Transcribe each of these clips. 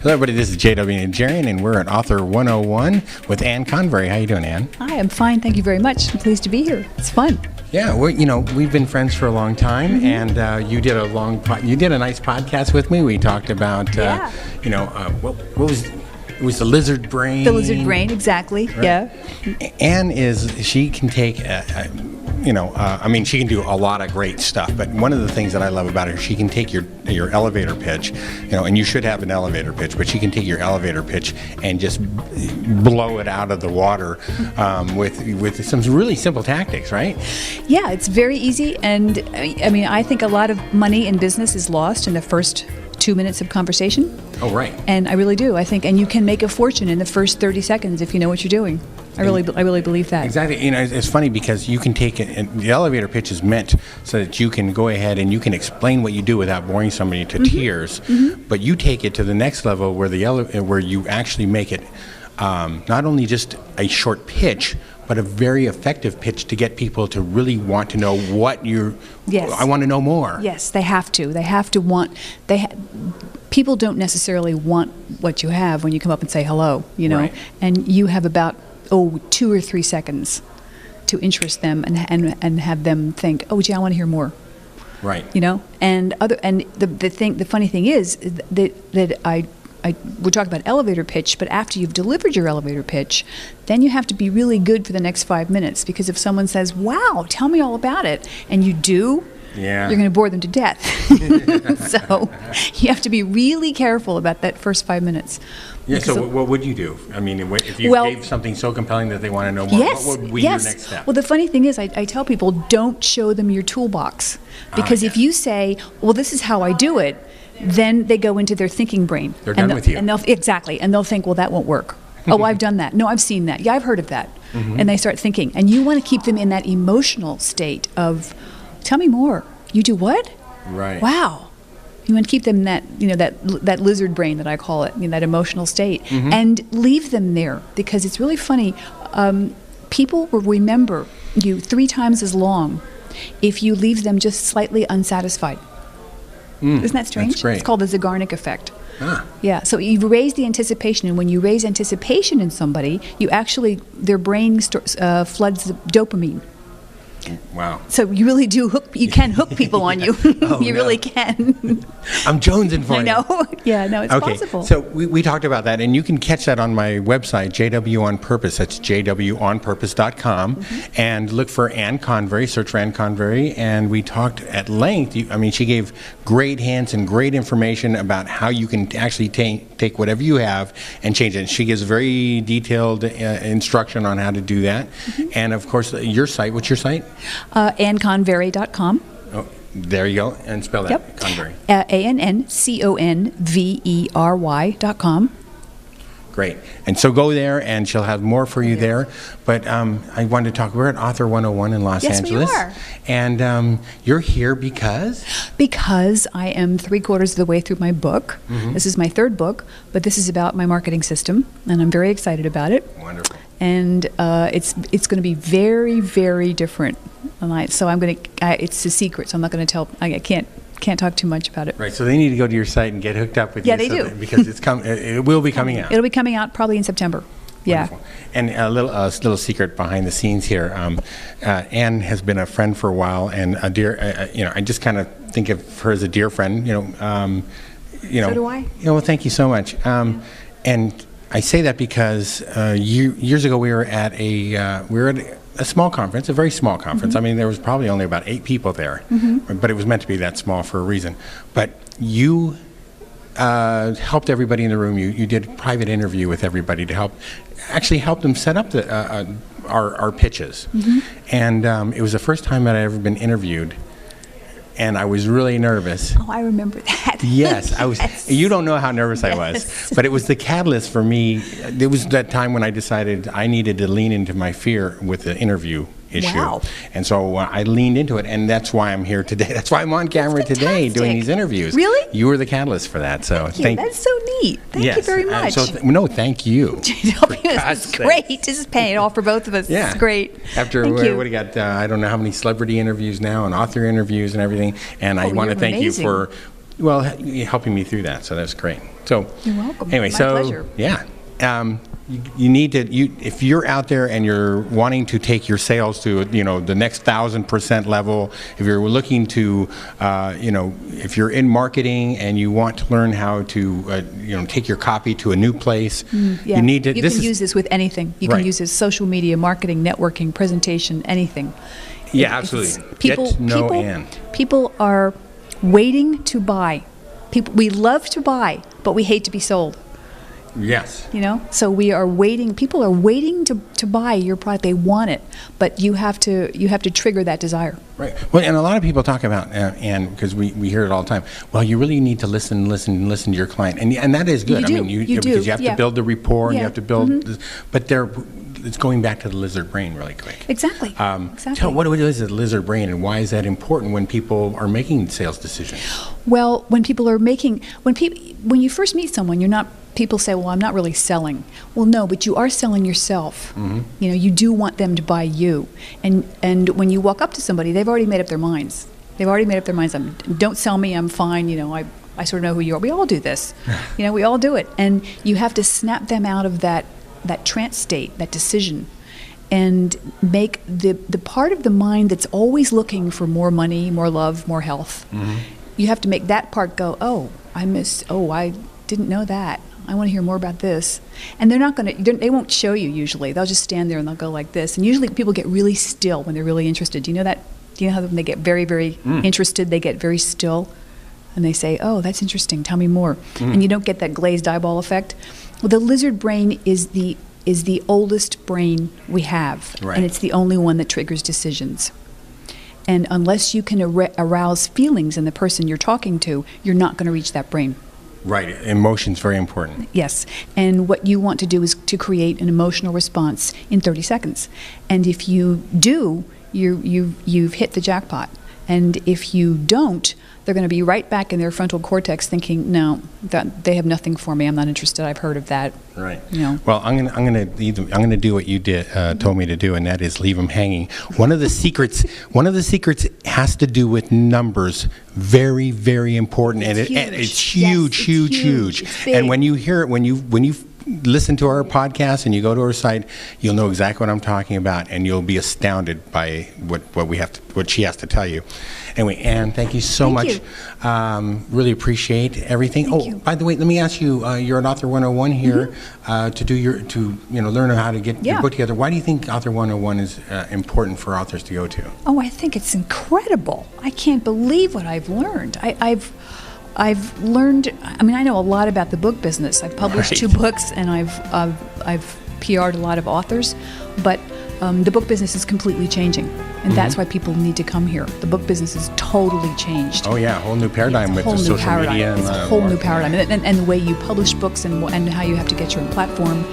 Hello, everybody. This is J.W. Najarian, and we're at Author 101 with Ann Convery. How you doing, Ann? Hi, I'm fine. Thank you very much. I'm pleased to be here. It's fun. Yeah, we've been friends for a long time, and you did a nice podcast with me. We talked about, what was it was the lizard brain. The lizard brain, exactly. Right. Yeah. Ann she can take. She can do a lot of great stuff, but one of the things that I love about her, she can take your elevator pitch, and you should have an elevator pitch, but she can take your elevator pitch and just blow it out of the water with some really simple tactics, right? Yeah, it's very easy, and I think a lot of money in business is lost in the first 2 minutes of conversation. Oh, right. And I really do. I think, and you can make a fortune in the first 30 seconds if you know what you're doing. I really believe that. Exactly. It's funny because you can take it, and the elevator pitch is meant so that you can go ahead and you can explain what you do without boring somebody to tears. Mm-hmm. But you take it to the next level where you actually make it not only just a short pitch, but a very effective pitch to get people to really want to know what you're. Yes. I want to know more. Yes, they have to. They have to want. People don't necessarily want what you have when you come up and say hello. Right. And you have about 2 or 3 seconds to interest them and have them think, oh, gee, I want to hear more. Right. And the funny thing is that we're talking about elevator pitch, but after you've delivered your elevator pitch, then you have to be really good for the next 5 minutes, because if someone says, wow, tell me all about it, and you do, you're going to bore them to death. So you have to be really careful about that first 5 minutes. Yeah, so what would you do? If you gave something so compelling that they want to know more, what would be your next step? Well, the funny thing is, I tell people, don't show them your toolbox. Because if you say, well, this is how I do it, then they go into their thinking brain. They're done with you. And they'll think, well, that won't work. Oh, I've done that. No, I've seen that. Yeah, I've heard of that. Mm-hmm. And they start thinking. And you want to keep them in that emotional state of, tell me more. You do what? Right. Wow. You want to keep them in that lizard brain that I call it, that emotional state, and leave them there, because it's really funny. People will remember you 3 times as long if you leave them just slightly unsatisfied. Isn't that strange? That's great. It's called the Zeigarnik effect. Ah. Yeah, so you raise the anticipation, and when you raise anticipation in somebody, their brain floods the dopamine. Wow. So you really do you can hook people on you. Really can. I'm jonesing for you. I know. Yeah, no, it's possible. So we talked about that, and you can catch that on my website, JW on Purpose. That's jwonpurpose.com. And look for Ann Convery, search for Ann Convery, and we talked at length. She gave great hints and great information about how you can actually take whatever you have and change it. She gives very detailed instruction on how to do that. And of course, your site, what's your site? AnnConvery.com. Oh, there you go. And spell that. Yep. Convery. AnnConvery.com. Great. And so go there, and she'll have more for you there. But I wanted to talk. We're at Author 101 in Los Angeles. Yes, we are. And you're here because? Because I am 3/4 of the way through my book. This is my 3rd book, but this is about my marketing system, and I'm very excited about it. Wonderful. And it's going to be very, very different. So I'm going to. It's a secret, so I'm not going to tell. I can't talk too much about it. Right. So they need to go to your site and get hooked up with you. Yeah, they do. Because it will be coming out. It'll be coming out probably in September. Wonderful. Yeah. And a little secret behind the scenes here. Ann has been a friend for a while, and a dear. I just kind of think of her as a dear friend. So do I. Well, thank you so much. And I say that because years ago we were at a small conference, a very small conference. There was probably only about 8 people there, but it was meant to be that small for a reason. But you helped everybody in the room. You did a private interview with everybody to help them set up our pitches. And it was the first time that I'd ever been interviewed. And I was really nervous. Oh, I remember that. Yes, I was. Yes. You don't know how nervous I was, but it was the catalyst for me. It was that time when I decided I needed to lean into my fear with the interview issue. Wow. And so I leaned into it, and that's why I'm here today. That's why I'm on camera today doing these interviews. Really? You were the catalyst for that. So thank you. That's so neat. Thank you very much. Thank you. This is great. This is paying off for both of us. Yeah. It's great. After what do you got? I don't know how many celebrity interviews now and author interviews and everything. And I want to thank you for helping me through that. So that's great. So You're welcome. Anyway, My so pleasure. yeah. You need to, if you're out there and you're wanting to take your sales to, the next 1,000% level, if you're looking to, if you're in marketing and you want to learn how to, take your copy to a new place, Yeah. you need to. You can use this with anything. You Right. can use this social media, marketing, networking, presentation, anything. Yeah, It's- absolutely. People, Get to know people, Ann. people are waiting to buy. We love to buy, but we hate to be sold. Yes. So we are waiting. People are waiting to buy your product. They want it, but you have to trigger that desire. Right. Well, and a lot of people talk about, and because we hear it all the time, well, you really need to listen to your client. And that is good. You do. I mean, You do. because you have Yeah. to build the rapport and you Yeah. have to build, this, but it's going back to the lizard brain really quick. Exactly. Exactly. What is the lizard brain and why is that important when people are making sales decisions? Well, when you first meet someone, people say, well, I'm not really selling. Well, no, but you are selling yourself. Mm-hmm. You do want them to buy you. And when you walk up to somebody, they've already made up their minds. Don't sell me, I'm fine, I sort of know who you are. We all do this. We all do it. And you have to snap them out of that trance state, that decision, and make the part of the mind that's always looking for more money, more love, more health. Mm-hmm. You have to make that part go, I didn't know that. I want to hear more about this. And they won't show you usually. They'll just stand there and they'll go like this. And usually people get really still when they're really interested. Do you know that? Do you know how when they get very, very interested, they get very still? And they say, oh, that's interesting. Tell me more. And you don't get that glazed eyeball effect. Well, the lizard brain is the oldest brain we have. Right. And it's the only one that triggers decisions. And unless you can arouse feelings in the person you're talking to, you're not going to reach that brain. Right. Emotion's very important. Yes. And what you want to do is to create an emotional response in 30 seconds. And if you do, you've hit the jackpot. And if you don't, they're going to be right back in their frontal cortex thinking, no, they have nothing for me. I'm not interested. I've heard of that. Right. Well, I'm gonna do what you told me to do, and that is leave them hanging. One of the secrets has to do with numbers. Very, very important, and it's huge, huge. It's big. And when you hear it, when you listen to our podcast and you go to our site, you'll know exactly what I'm talking about, and you'll be astounded by what she has to tell you. Anyway, Ann, thank you so much. Really appreciate everything. Thank you. By the way, let me ask you. You're at Author 101 here to learn how to get your book together. Why do you think Author 101 is important for authors to go to? Oh, I think it's incredible. I can't believe what I've learned. I've learned. I mean, I know a lot about the book business. I've published 2 books, and I've PR'd a lot of authors, but the book business is completely changing, and that's why people need to come here. The book business is totally changed. Oh yeah, a whole new paradigm with the social media. It's a whole new paradigm, and the way you publish books and how you have to get your own platform.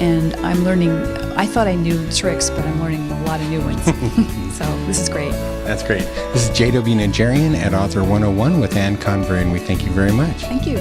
And I'm learning. I thought I knew tricks, but I'm learning a lot of new ones. So this is great. That's great. This is J.W. Najarian at Author 101 with Ann Convery, and we thank you very much. Thank you.